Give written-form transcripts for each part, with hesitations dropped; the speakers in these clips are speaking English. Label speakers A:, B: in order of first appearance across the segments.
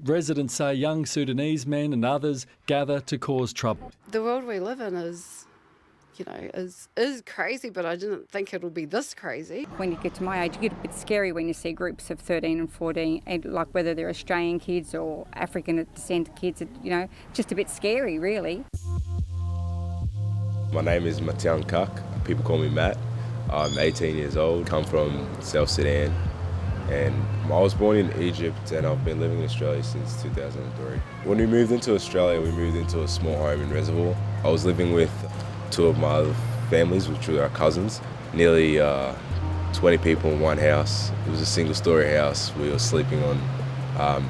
A: Residents say young Sudanese men and others gather to cause trouble.
B: The world we live in is crazy, but I didn't think it would be this crazy.
C: When you get to my age, you get a bit scary when you see groups of 13 and 14, and like whether they're Australian kids or African descent kids, just a bit scary, really.
D: My name is Matian Kak. People call me Matt. I'm 18 years old, come from South Sudan, and I was born in Egypt and I've been living in Australia since 2003. When we moved into Australia, we moved into a small home in Reservoir. I was living with two of my other families, which were our cousins, nearly 20 people in one house. It was a single-story house. We were sleeping on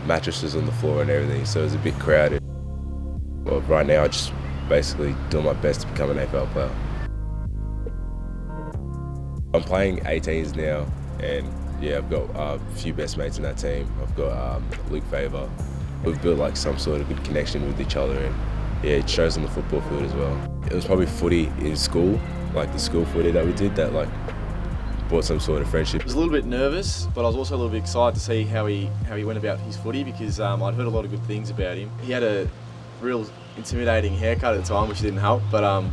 D: mattresses on the floor and everything, so it was a bit crowded. Well, right now, I just basically doing my best to become an AFL player. I'm playing 18s now, and yeah, I've got a few best mates in that team. I've got Luke Faver. We've built like some sort of good connection with each other, and yeah, it shows on the football field as well. It was probably footy in school, like the school footy that we did, that like brought some sort of friendship.
E: I was a little bit nervous, but I was also a little bit excited to see how he went about his footy, because I'd heard a lot of good things about him. He had a real intimidating haircut at the time, which didn't help, but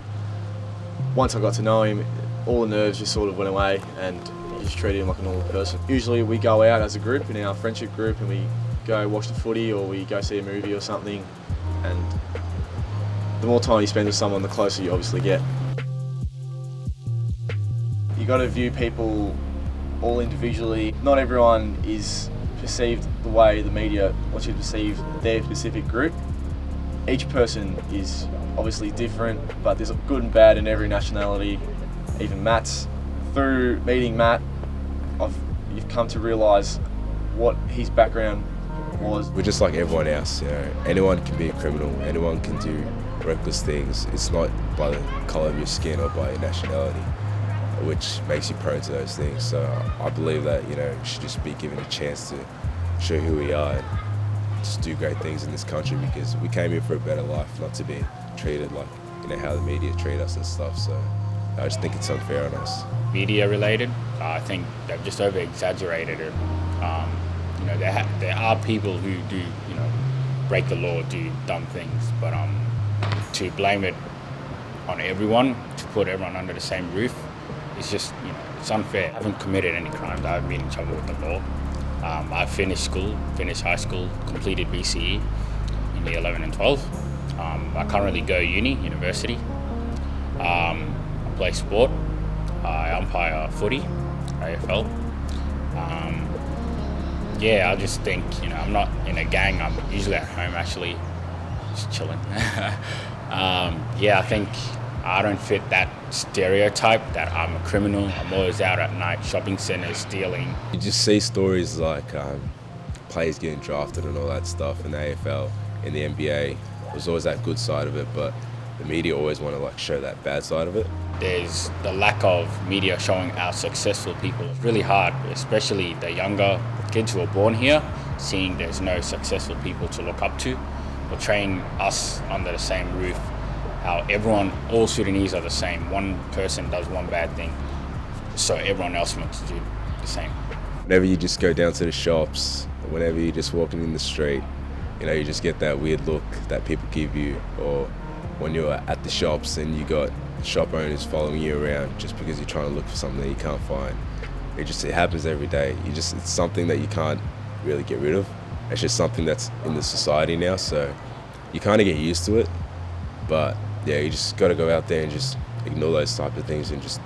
E: once I got to know him, all the nerves just sort of went away, and you just treated him like a normal person. Usually we go out as a group, in our friendship group, and we go watch the footy or we go see a movie or something, and the more time you spend with someone, the closer you obviously get. You got to view people all individually. Not everyone is perceived the way the media wants you to perceive their specific group. Each person is obviously different, but there's good and bad in every nationality, even Matt's. Through meeting Matt, you've come to realise what his background was.
D: We're just like everyone else, Anyone can be a criminal, anyone can do reckless things. It's not by the colour of your skin or by your nationality, which makes you prone to those things. So I believe that, you should just be given a chance to show who we are and just do great things in this country, because we came here for a better life, not to be treated like, how the media treat us and stuff. So I just think it's unfair on us.
F: Media related, I think they've just over exaggerated it. There are people who do, break the law, do dumb things, but to blame it on everyone, to put everyone under the same roof, it's just, it's unfair. I haven't committed any crimes. I haven't been in trouble with the law. I finished high school, completed BCE in year 11 and 12. I currently go university. I play sport. I umpire footy, AFL. I just think, I'm not in a gang. I'm usually at home, actually, just chilling. I think I don't fit that stereotype that I'm a criminal. I'm always out at night, shopping centres, stealing.
D: You just see stories like players getting drafted and all that stuff in the AFL, in the NBA. There's always that good side of it, but the media always want to show that bad side of it.
F: There's the lack of media showing our successful people. It's really hard, especially the younger kids who are born here, seeing there's no successful people to look up to, portraying us under the same roof, how all Sudanese are the same. One person does one bad thing, so everyone else wants to do the same.
D: Whenever you just go down to the shops, whenever you're just walking in the street, you just get that weird look that people give you, or when you're at the shops and you got shop owners following you around just because you're trying to look for something that you can't find. It happens every day. It's something that you can't really get rid of. It's just something that's in the society now, so you kind of get used to it. But yeah, you just got to go out there and just ignore those type of things and just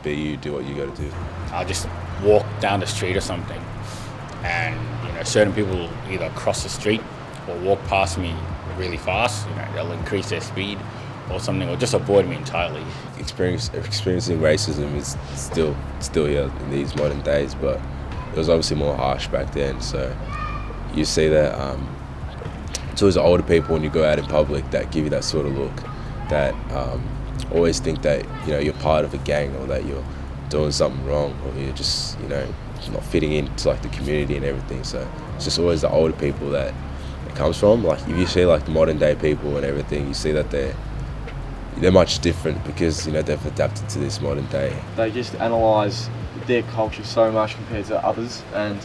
D: be you, do what you got to do.
F: I'll just walk down the street or something, and certain people will either cross the street or walk past me really fast. They'll increase their speed or something, or just avoid me entirely.
D: Experiencing racism is still here in these modern days, but it was obviously more harsh back then. So you see that it's always the older people when you go out in public that give you that sort of look, that always think that you're part of a gang, or that you're doing something wrong, or you're just not fitting into the community and everything. So it's just always the older people that it comes from. If you see the modern day people and everything, you see that they're much different because they've adapted to this modern day.
E: They just analyse their culture so much compared to others, and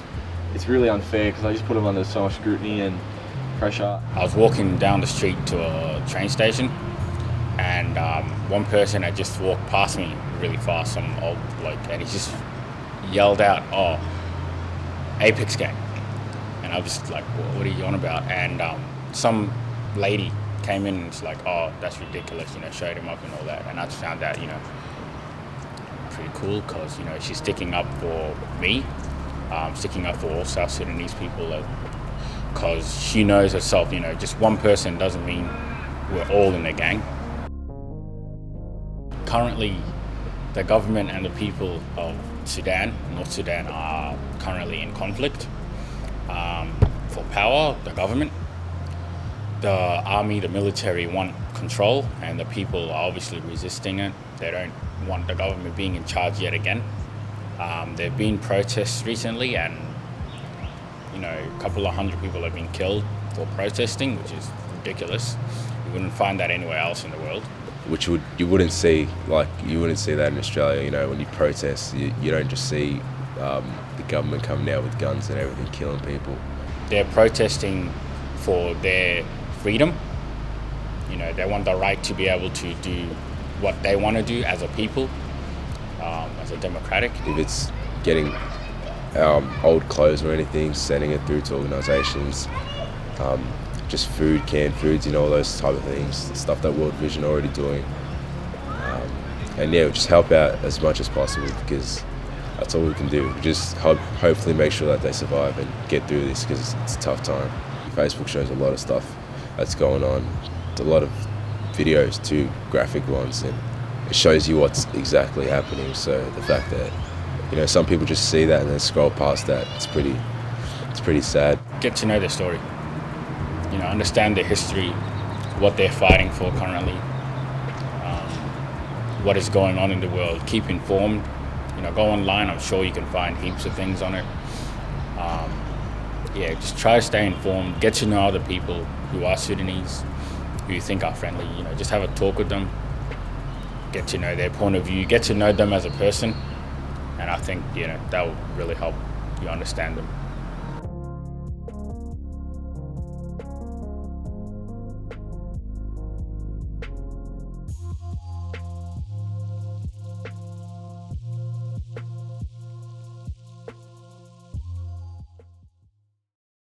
E: it's really unfair because they just put them under so much scrutiny and pressure.
F: I was walking down the street to a train station, and one person had just walked past me really fast, some old bloke, and he just yelled out, "Oh, Apex gang." And I was just like, what are you on about? And some lady came in and was like, "Oh, that's ridiculous," showed him up and all that. And I just found that, pretty cool, because, she's sticking up for me, sticking up for all South Sudanese people, because she knows herself, just one person doesn't mean we're all in a gang. Currently, the government and the people of Sudan, North Sudan, are currently in conflict for power. The government, the army, the military want control, and the people are obviously resisting it. They don't want the government being in charge yet again. There have been protests recently, and a couple of hundred people have been killed for protesting, which is ridiculous. You wouldn't find that anywhere else in the world.
D: Which you wouldn't see that in Australia. When you protest, you don't just see the government coming out with guns and everything, killing people.
F: They're protesting for their freedom. They want the right to be able to do what they want to do as a people, as a democratic.
D: If it's getting old clothes or anything, sending it through to organisations, just food, canned foods, all those type of things, stuff that World Vision are already doing. And just help out as much as possible, because that's all we can do. Just hopefully make sure that they survive and get through this, because it's a tough time. Facebook shows a lot of stuff that's going on. It's a lot of videos too, graphic ones, and it shows you what's exactly happening. So the fact that some people just see that and then scroll past that, it's pretty sad.
F: Get to know their story. Understand their history, what they're fighting for currently, what is going on in the world. Keep informed. Go online. I'm sure you can find heaps of things on it. Just try to stay informed. Get to know other people who are Sudanese, who you think are friendly. Just have a talk with them. Get to know their point of view. Get to know them as a person, and I think that will really help you understand them.